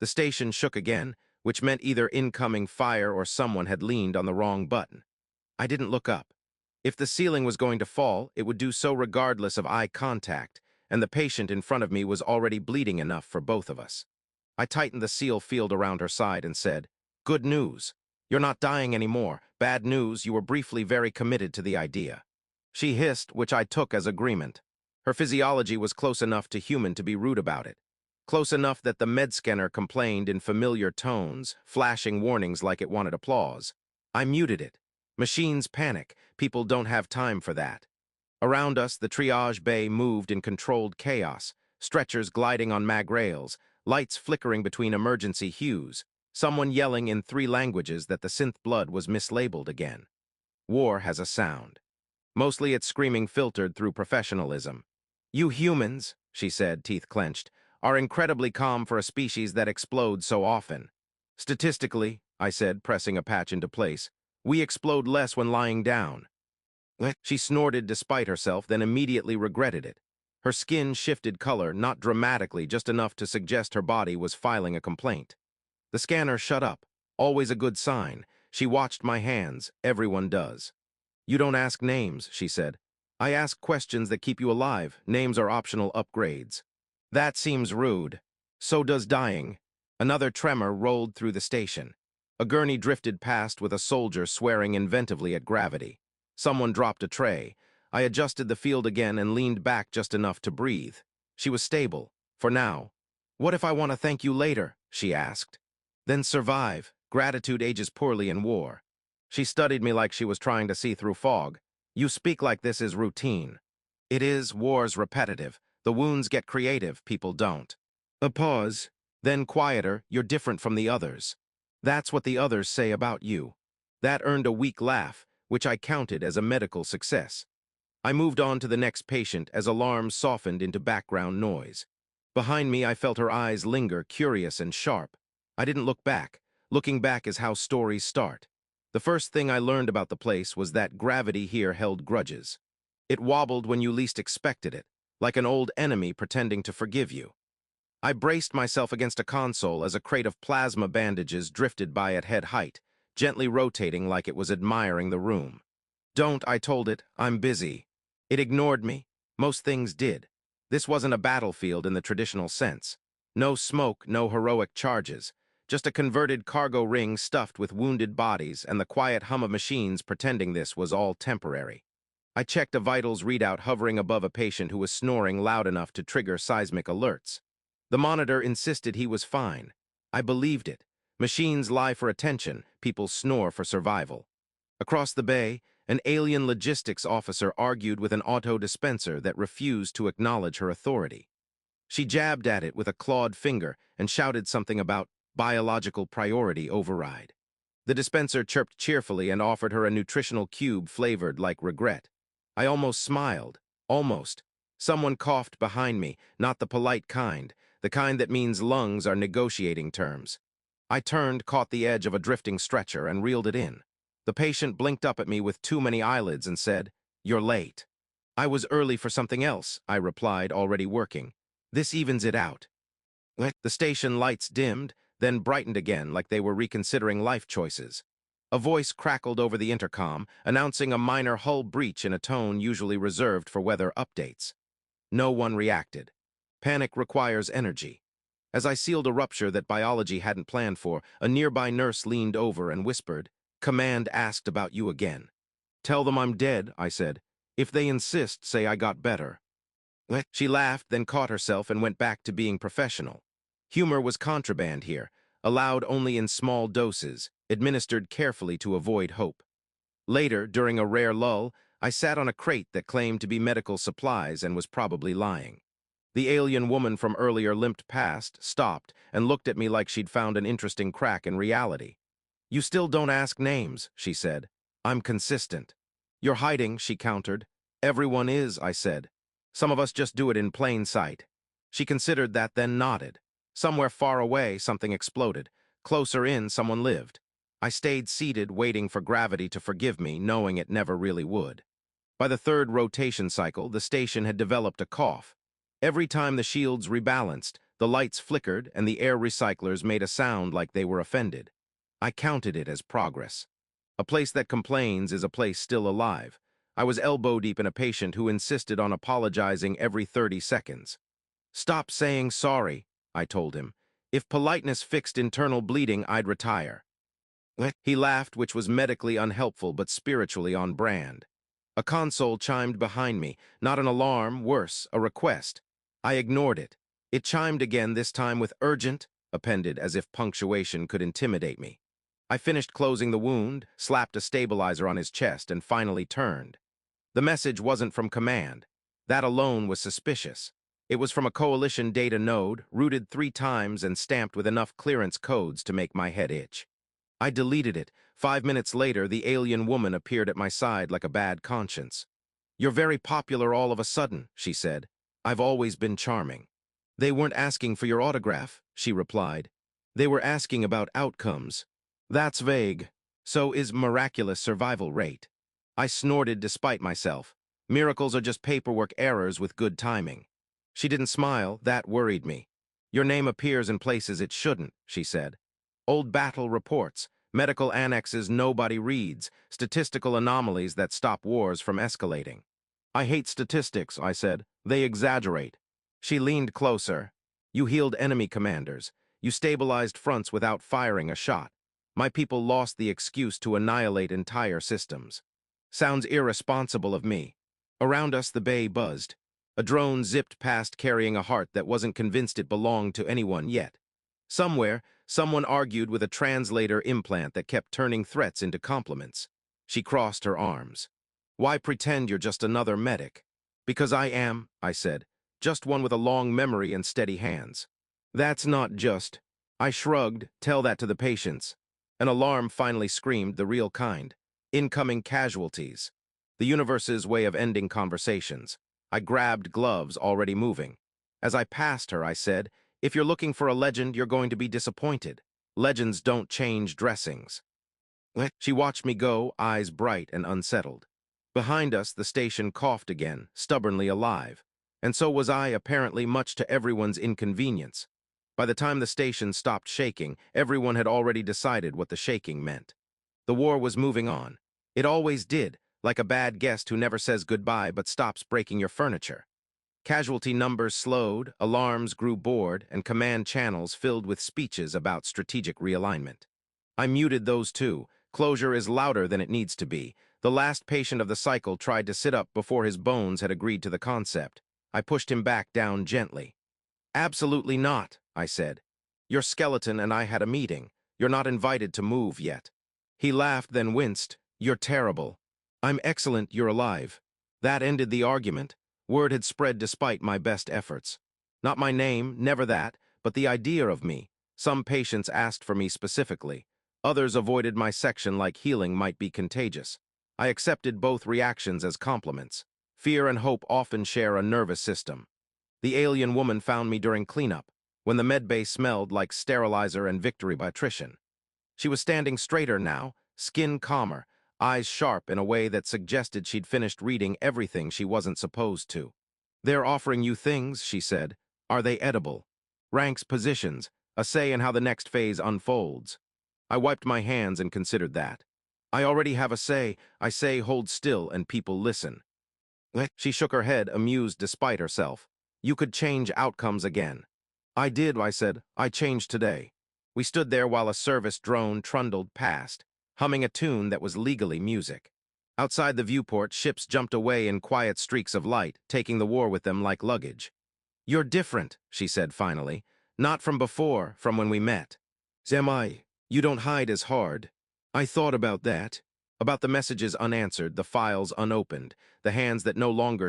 The station shook again, which meant either incoming fire or someone had leaned on the wrong button. I didn't look up. If the ceiling was going to fall, it would do so regardless of eye contact, and the patient in front of me was already bleeding enough for both of us. I tightened the seal field around her side and said, "Good news. You're not dying anymore. Bad news, you were briefly very committed to the idea." She hissed, which I took as agreement. Her physiology was close enough to human to be rude about it. Close enough that the med scanner complained in familiar tones, flashing warnings like it wanted applause. I muted it. Machines panic. People don't have time for that. Around us, the triage bay moved in controlled chaos, stretchers gliding on mag rails, lights flickering between emergency hues, someone yelling in 3 languages that the synth blood was mislabeled again. War has a sound. Mostly it's screaming filtered through professionalism. "You humans," she said, teeth clenched, "are incredibly calm for a species that explodes so often." "Statistically," I said, pressing a patch into place, "we explode less when lying down." She snorted despite herself, then immediately regretted it. Her skin shifted color, not dramatically, just enough to suggest her body was filing a complaint. The scanner shut up. Always a good sign. She watched my hands. Everyone does. "You don't ask names," she said. "I ask questions that keep you alive. Names are optional upgrades." "That seems rude." "So does dying." Another tremor rolled through the station. A gurney drifted past with a soldier swearing inventively at gravity. Someone dropped a tray. I adjusted the field again and leaned back just enough to breathe. She was stable, for now. "What if I want to thank you later?" she asked. "Then survive. Gratitude ages poorly in war." She studied me like she was trying to see through fog. "You speak like this is routine." "It is. War's repetitive. The wounds get creative, people don't." A pause, then quieter. "You're different from the others." "That's what the others say about you." That earned a weak laugh, which I counted as a medical success. I moved on to the next patient as alarms softened into background noise. Behind me, I felt her eyes linger, curious and sharp. I didn't look back. Looking back is how stories start. The first thing I learned about the place was that gravity here held grudges. It wobbled when you least expected it, like an old enemy pretending to forgive you. I braced myself against a console as a crate of plasma bandages drifted by at head height, gently rotating like it was admiring the room. "Don't," I told it. "I'm busy." It ignored me. Most things did. This wasn't a battlefield in the traditional sense. No smoke, no heroic charges. Just a converted cargo ring stuffed with wounded bodies and the quiet hum of machines pretending this was all temporary. I checked a vitals readout hovering above a patient who was snoring loud enough to trigger seismic alerts. The monitor insisted he was fine. I believed it. Machines lie for attention, people snore for survival. Across the bay, an alien logistics officer argued with an auto dispenser that refused to acknowledge her authority. She jabbed at it with a clawed finger and shouted something about biological priority override. The dispenser chirped cheerfully and offered her a nutritional cube flavored like regret. I almost smiled. Almost. Someone coughed behind me, not the polite kind, the kind that means lungs are negotiating terms. I turned, caught the edge of a drifting stretcher, and reeled it in. The patient blinked up at me with too many eyelids and said, "You're late." "I was early for something else," I replied, already working. "This evens it out." The station lights dimmed, then brightened again like they were reconsidering life choices. A voice crackled over the intercom, announcing a minor hull breach in a tone usually reserved for weather updates. No one reacted. Panic requires energy. As I sealed a rupture that biology hadn't planned for, a nearby nurse leaned over and whispered, "Command asked about you again." "Tell them I'm dead," I said. "If they insist, say I got better." She laughed, then caught herself and went back to being professional. Humor was contraband here, allowed only in small doses, administered carefully to avoid hope. Later, during a rare lull, I sat on a crate that claimed to be medical supplies and was probably lying. The alien woman from earlier limped past, stopped, and looked at me like she'd found an interesting crack in reality. "You still don't ask names," she said. "I'm consistent." "You're hiding," she countered. "Everyone is," I said. "Some of us just do it in plain sight." She considered that, then nodded. Somewhere far away, something exploded. Closer in, someone lived. I stayed seated, waiting for gravity to forgive me, knowing it never really would. By the third rotation cycle, the station had developed a cough. Every time the shields rebalanced, The lights flickered, and the air recyclers made a sound like they were offended. I counted it as progress. A place that complains is a place still alive. I was elbow-deep in a patient who insisted on apologizing every 30 seconds. "Stop saying sorry," I told him. "If politeness fixed internal bleeding, I'd retire." He laughed, which was medically unhelpful but spiritually on brand. A console chimed behind me, not an alarm, worse, a request. I ignored it. It chimed again, this time with urgent, appended as if punctuation could intimidate me. I finished closing the wound, slapped a stabilizer on his chest, and finally turned. The message wasn't from command. That alone was suspicious. It was from a coalition data node, rooted 3 times and stamped with enough clearance codes to make my head itch. I deleted it. 5 minutes later, the alien woman appeared at my side like a bad conscience. "You're very popular all of a sudden," she said. "I've always been charming." "They weren't asking for your autograph," she replied. "They were asking about outcomes." "That's vague. So is miraculous survival rate." I snorted despite myself. Miracles are just paperwork errors with good timing. She didn't smile. That worried me. "Your name appears in places it shouldn't," she said. "Old battle reports, medical annexes nobody reads, statistical anomalies that stop wars from escalating." "I hate statistics," I said. "They exaggerate." She leaned closer. "You healed enemy commanders. You stabilized fronts without firing a shot. My people lost the excuse to annihilate entire systems." Sounds irresponsible of me. Around us, the bay buzzed. A drone zipped past carrying a heart that wasn't convinced it belonged to anyone yet. Somewhere, someone argued with a translator implant that kept turning threats into compliments. She crossed her arms. "Why pretend you're just another medic?" "Because I am," I said. "Just one with a long memory and steady hands." "That's not just." I shrugged. "Tell that to the patients." An alarm finally screamed, the real kind. Incoming casualties. The universe's way of ending conversations. I grabbed gloves, already moving. As I passed her, I said, "If you're looking for a legend, you're going to be disappointed. Legends don't change dressings." She watched me go, eyes bright and unsettled. Behind us, the station coughed again, stubbornly alive. And so was I, apparently, much to everyone's inconvenience. By the time the station stopped shaking, everyone had already decided what the shaking meant. The war was moving on. It always did, like a bad guest who never says goodbye but stops breaking your furniture. Casualty numbers slowed, alarms grew bored, and command channels filled with speeches about strategic realignment. I muted those too. Closure is louder than it needs to be. The last patient of the cycle tried to sit up before his bones had agreed to the concept. I pushed him back down gently. "Absolutely not," I said. "Your skeleton and I had a meeting. You're not invited to move yet." He laughed, then winced. "You're terrible." "I'm excellent, you're alive." That ended the argument. Word had spread despite my best efforts. Not my name, never that, but the idea of me. Some patients asked for me specifically. Others avoided my section like healing might be contagious. I accepted both reactions as compliments. Fear and hope often share a nervous system. The alien woman found me during cleanup, when the medbay smelled like sterilizer and victory by attrition. She was standing straighter now, skin calmer, eyes sharp in a way that suggested she'd finished reading everything she wasn't supposed to. "They're offering you things," she said. "Are they edible?" "Ranks, positions, a say in how the next phase unfolds." I wiped my hands and considered that. "I already have a say. I say hold still and people listen." She shook her head, amused despite herself. "You could change outcomes again." "I did," I said. "I changed today." We stood there while a service drone trundled past, humming a tune that was legally music. Outside the viewport, ships jumped away in quiet streaks of light, taking the war with them like luggage. "You're different," she said finally. "Not from before, from when we met." "Am I? You don't hide as hard." I thought about that. About the messages unanswered, the files unopened, the hands that no longer